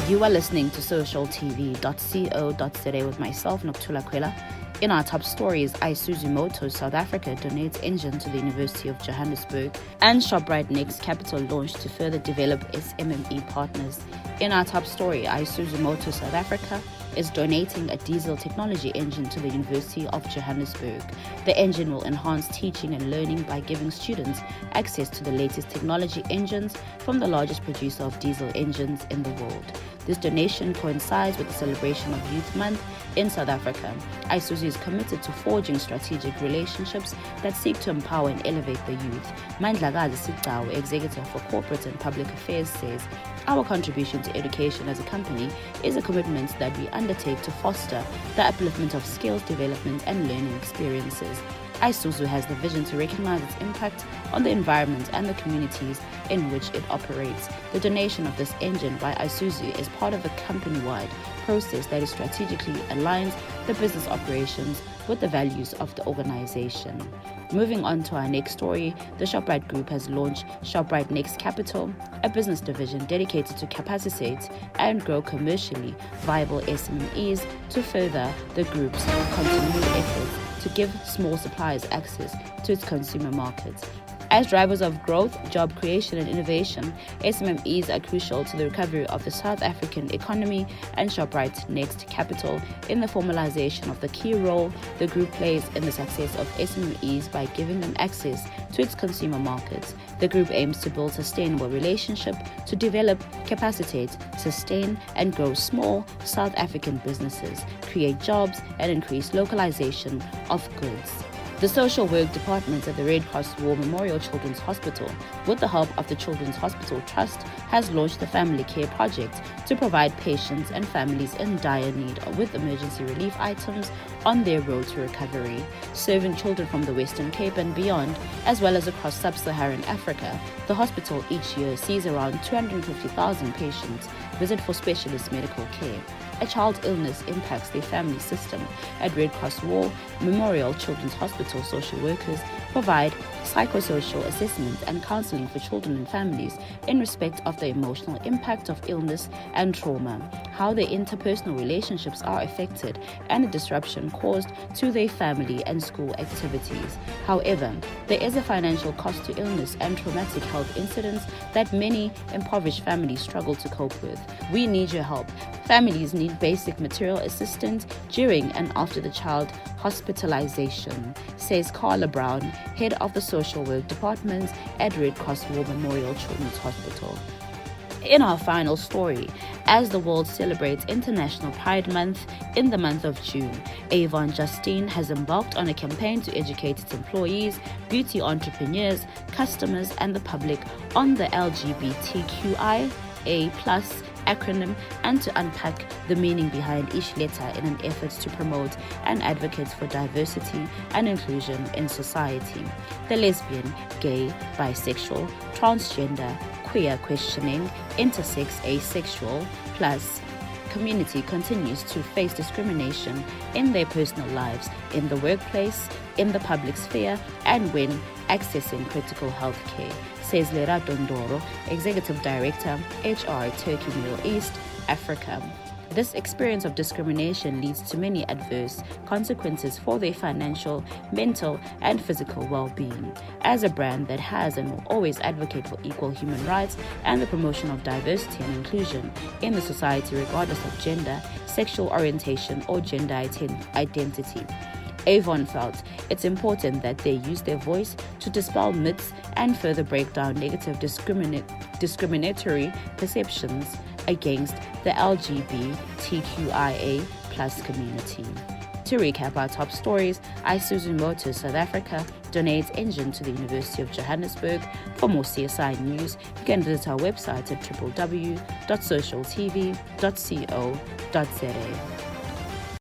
You are listening to socialtv.co.za with myself, Nokuthula Khwela. In our top stories, Isuzu Motors South Africa donates engine to the University of Johannesburg, and Shoprite Next Capital launched to further develop SMME partners. In our top story, Isuzu Motors South Africa is donating a diesel technology engine to the University of Johannesburg. The engine will enhance teaching and learning by giving students access to the latest technology engines from the largest producer of diesel engines in the world. This donation coincides with the celebration of Youth Month in South Africa. Isuzu is committed to forging strategic relationships that seek to empower and elevate the youth. Mandlakazi Sigcawu, Executive for Corporate and Public Affairs, says, "Our contribution to education as a company is a commitment that we undertake to foster the upliftment of skills development and learning experiences. Isuzu has the vision to recognize its impact on the environment and the communities in which it operates. The donation of this engine by Isuzu is part of a company-wide process that strategically aligns the business operations with the values of the organization." Moving on to our next story, the Shoprite Group has launched Shoprite Next Capital, a business division dedicated to capacitate and grow commercially viable SMMEs to further the group's continued efforts to give small suppliers access to its consumer markets. As drivers of growth, job creation and innovation, SMMEs are crucial to the recovery of the South African economy, and Shoprite Next Capital in the formalization of the key role the group plays in the success of SMMEs by giving them access to its consumer markets. The group aims to build sustainable relationships to develop, capacitate, sustain and grow small South African businesses, create jobs and increase localization of goods. The Social Work Department at the Red Cross War Memorial Children's Hospital, with the help of the Children's Hospital Trust, has launched the Family Care Project to provide patients and families in dire need with emergency relief items on their road to recovery. Serving children from the Western Cape and beyond, as well as across sub-Saharan Africa, the hospital each year sees around 250,000 patients visit for specialist medical care. A child's illness impacts their family system. At Red Cross War Memorial Children's Hospital, social workers provide psychosocial assessment and counseling for children and families in respect of the emotional impact of illness and trauma, how their interpersonal relationships are affected, and the disruption caused to their family and school activities. However, there is a financial cost to illness and traumatic health incidents that many impoverished families struggle to cope with. We need your help. Families need basic material assistance during and after the child hospitalization, says Carla Brown, head of the Social Work Department at Red Cross War Memorial Children's Hospital. In our final story, as the world celebrates International Pride Month in the month of June, Avon Justine has embarked on a campaign to educate its employees, beauty entrepreneurs, customers, and the public on the LGBTQIA+ acronym and to unpack the meaning behind each letter in an effort to promote and advocate for diversity and inclusion in society. The lesbian, gay, bisexual, transgender, queer questioning, intersex, asexual, plus community continues to face discrimination in their personal lives, in the workplace, in the public sphere, and when accessing critical health care, says Lera Dondoro, Executive Director, HR, Turkey, Middle East, Africa. This experience of discrimination leads to many adverse consequences for their financial, mental, and physical well-being. As a brand that has and will always advocate for equal human rights and the promotion of diversity and inclusion in the society regardless of gender, sexual orientation, or gender identity, Avon felt it's important that they use their voice to dispel myths and further break down negative discriminatory perceptions against the LGBTQIA+ community. To recap our top stories, Isuzu Motors South Africa donates engine to the University of Johannesburg. For more CSI news, you can visit our website at www.socialtv.co.za.